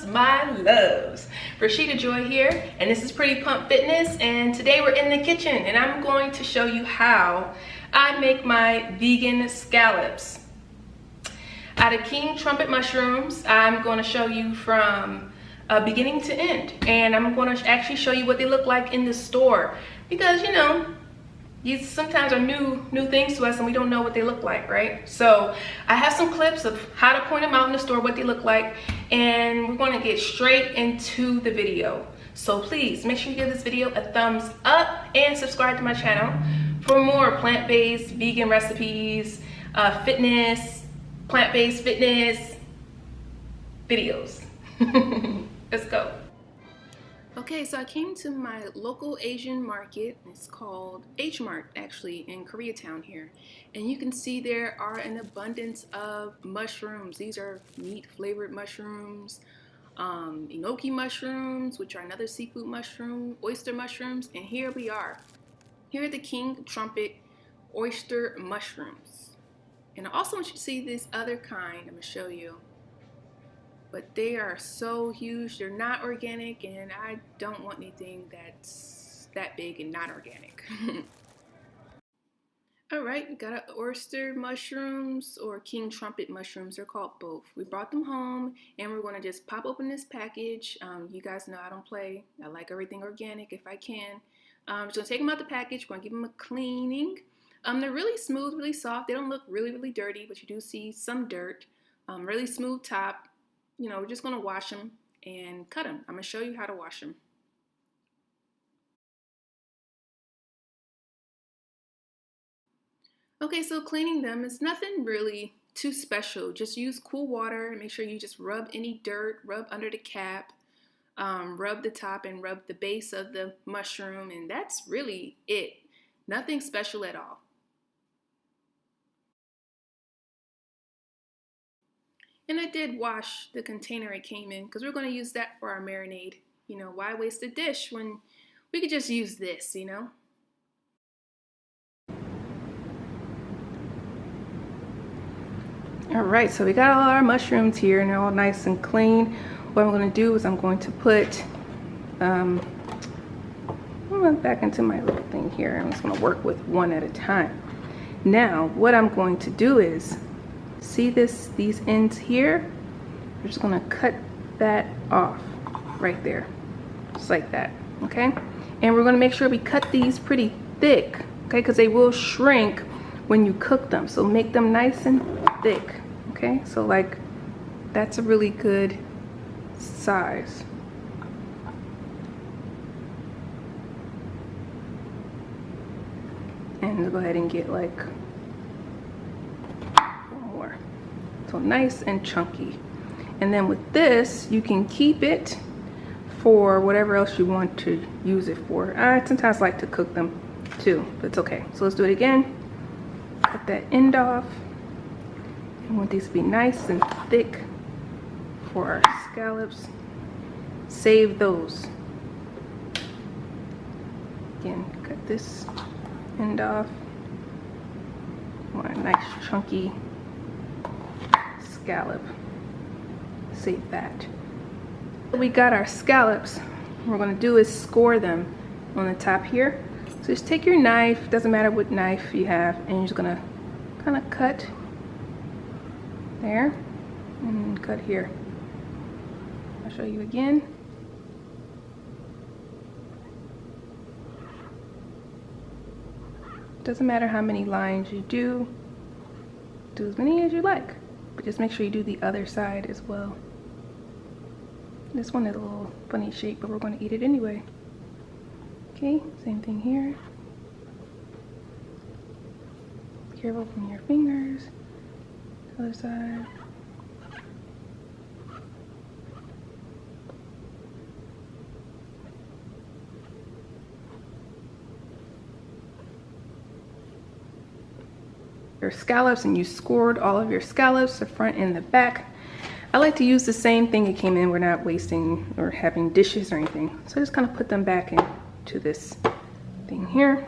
my loves. Rashida Joy here, and this is Pretty Pump Fitness, and today we're in the kitchen and I'm going to show you how I make my vegan scallops. Out of King Trumpet mushrooms, I'm going to show you from beginning to end, and I'm going to actually show you what they look like in the store, because you know, these sometimes are new things to us and we don't know what they look like, right? So I have some clips of how to point them out in the store, what they look like, and we're going to get straight into the video. So please make sure you give this video a thumbs up and subscribe to my channel for more plant-based vegan recipes, fitness, plant-based fitness videos. Let's go. Okay, so I came to my local Asian market. It's called H Mart, actually, in Koreatown here. And you can see there are an abundance of mushrooms. These are meat-flavored mushrooms, enoki mushrooms, which are another seafood mushroom, oyster mushrooms, and here we are. Here are the King Trumpet Oyster Mushrooms. And I also want you to see this other kind. I'm going to show you. But they are so huge. They're not organic, and I don't want anything that's that big and not organic. All right, we got oyster mushrooms or King Trumpet mushrooms. They're called both. We brought them home, and we're going to just pop open this package. You guys know I don't play. I like everything organic if I can. Just going to take them out the package. We're going to give them a cleaning. They're really smooth, really soft. They don't look really dirty, but you do see some dirt. Really smooth top. You know, we're just going to wash them and cut them. I'm going to show you how to wash them. Okay, so cleaning them is nothing really too special. Just use cool water and make sure you just rub any dirt, rub under the cap, rub the top and rub the base of the mushroom, and that's really it. Nothing special at all. And I did wash the container it came in because we're going to use that for our marinade. You know, why waste a dish when we could just use this, you know? All right, so we got all our mushrooms here and they're all nice and clean. What I'm going to do is I'm going to put back into my little thing here. I'm just going to work with one at a time. Now, what I'm going to do is, see these ends here? We're just gonna cut that off right there, just like that, okay? And we're gonna make sure we cut these pretty thick, okay? Because they will shrink when you cook them. So make them nice and thick, okay? So like, that's a really good size. And we'll go ahead and get like more. So nice and chunky. And then with this, you can keep it for whatever else you want to use it for. I sometimes like to cook them too, but it's okay. So let's do it again. Cut that end off. I want these to be nice and thick for our scallops. Save those. Again, cut this end off. Want a nice chunky scallop. Save that. We got our scallops. What we're going to do is score them on the top here. So just take your knife, doesn't matter what knife you have, and you're just going to kind of cut there and cut here. I'll show you again. Doesn't matter how many lines you do as many as you like, but just make sure you do the other side as well. This one is a little funny shape, but we're going to eat it anyway. Okay, same thing here. Careful from your fingers. Other side. Your scallops, and you scored all of your scallops, the front and the back. I like to use the same thing it came in. We're not wasting or having dishes or anything. So I just kind of put them back into this thing here.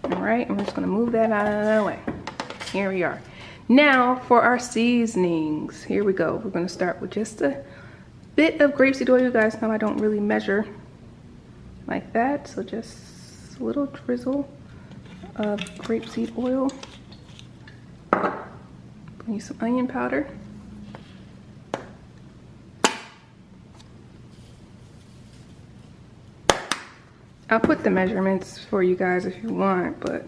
All right, and we're just gonna move that out of the way. Here we are. Now for our seasonings. Here we go. We're gonna start with just a bit of grapeseed oil. You guys know I don't really measure like that, so just a little drizzle of grapeseed oil. Need some onion powder. I'll put the measurements for you guys if you want, but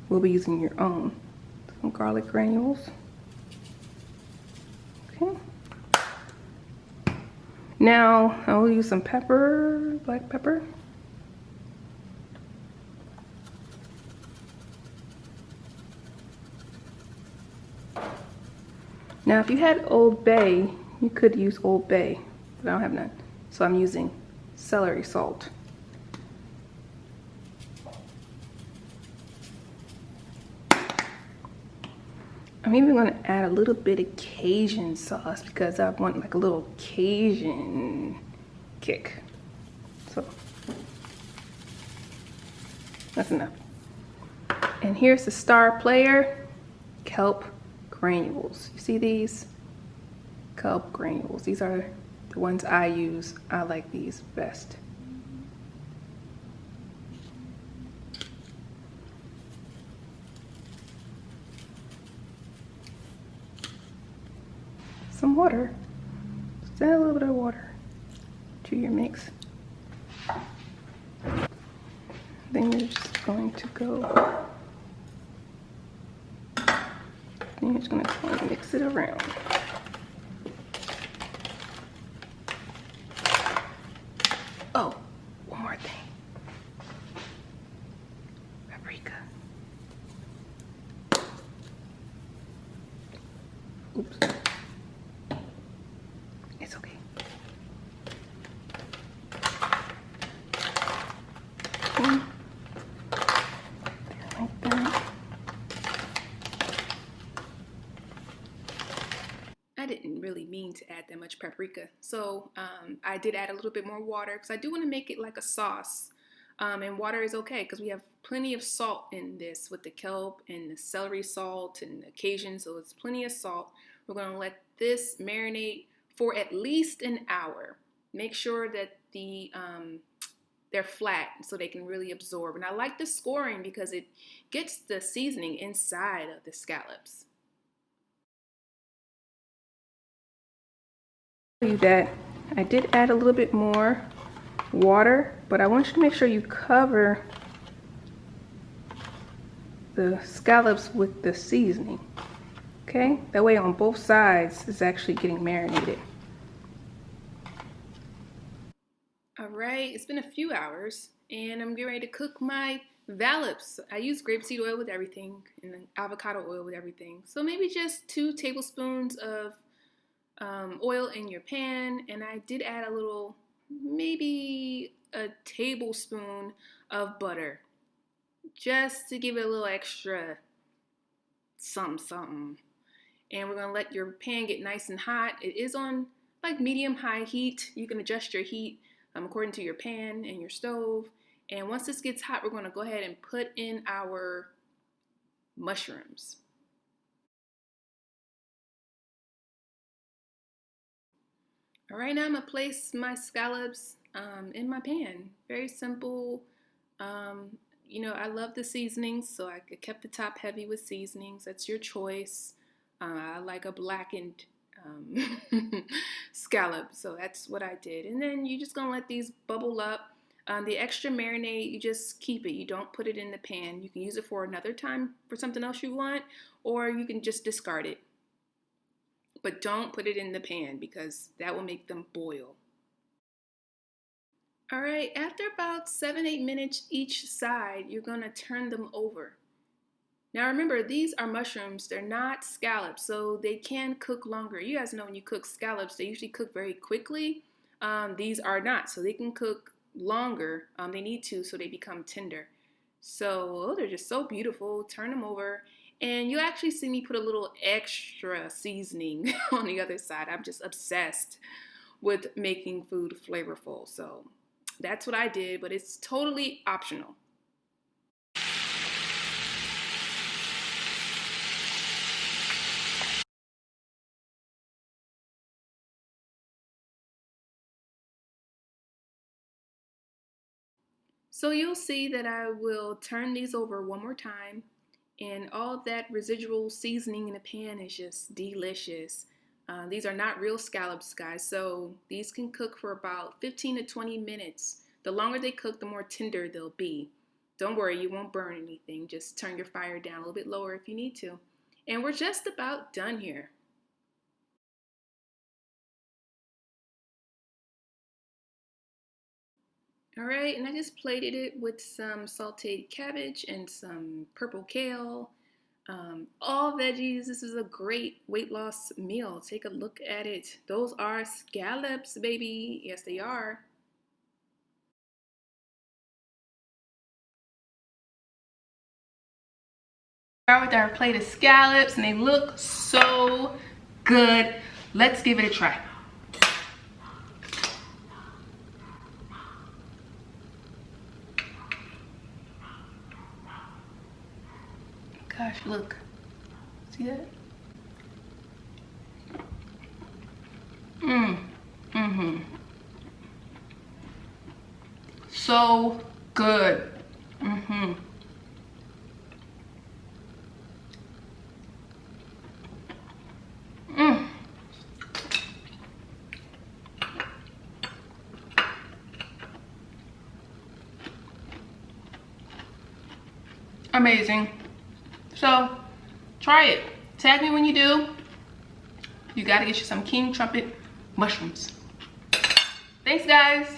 we'll be using your own. Some garlic granules. Okay. Now I will use some pepper, black pepper. Now if you had Old Bay, you could use Old Bay, but I don't have none. So I'm using celery salt. I'm even going to add a little bit of Cajun sauce because I want like a little Cajun kick. So that's enough. And here's the star player, kelp granules. You see these? Kelp granules. These are the ones I use. I like these best. Some water. Just add a little bit of water to your mix. Then you're just going to go. Then you're just going to go and mix it around. Oh, one more thing. Paprika. Oops. It's okay. Okay. Like that. I didn't really mean to add that much paprika, so I did add a little bit more water because I do want to make it like a sauce, and water is okay because we have plenty of salt in this with the kelp and the celery salt and the Cajun, so it's plenty of salt. We're going to let this marinate for at least an hour. Make sure that they're flat so they can really absorb, and I like the scoring because it gets the seasoning inside of the scallops. That I did add a little bit more water, but I want you to make sure you cover the scallops with the seasoning. Okay, that way on both sides it's actually getting marinated. All right, it's been a few hours and I'm getting ready to cook my scallops. I use grapeseed oil with everything and avocado oil with everything, so maybe just 2 tablespoons of oil in your pan, and I did add a little, maybe a tablespoon of butter, just to give it a little extra something. And we're gonna let your pan get nice and hot. It is on like medium-high heat. You can adjust your heat according to your pan and your stove. And once this gets hot, we're gonna go ahead and put in our mushrooms. All right, now I'm gonna place my scallops in my pan. Very simple. You know, I love the seasonings, so I kept the top heavy with seasonings. That's your choice. I like a blackened scallop, so that's what I did. And then you're just gonna let these bubble up. The extra marinade, you just keep it. You don't put it in the pan. You can use it for another time for something else you want, or you can just discard it. But don't put it in the pan because that will make them boil. All right, after about 7-8 minutes each side, you're gonna turn them over. Now remember, these are mushrooms, they're not scallops, so they can cook longer. You guys know when you cook scallops, they usually cook very quickly. These are not, so they can cook longer. They need to, so they become tender. So they're just so beautiful. Turn them over. And you'll actually see me put a little extra seasoning on the other side. I'm just obsessed with making food flavorful. So that's what I did, but it's totally optional. So you'll see that I will turn these over one more time, and all that residual seasoning in the pan is just delicious. These are not real scallops, guys, so these can cook for about 15 to 20 minutes. The longer they cook, the more tender they'll be. Don't worry, you won't burn anything. Just turn your fire down a little bit lower if you need to. And we're just about done here. All right, and I just plated it with some sauteed cabbage and some purple kale. All veggies. This is a great weight loss meal. Take a look at it. Those are scallops, baby. Yes, they are. Start with our plate of scallops, and they look so good. Let's give it a try. Gosh, look. See that? Mm-hmm. So good. Mm-hmm. Mm. Amazing. So, try it. Tag me when you do. You gotta get you some King Trumpet mushrooms. Thanks, guys.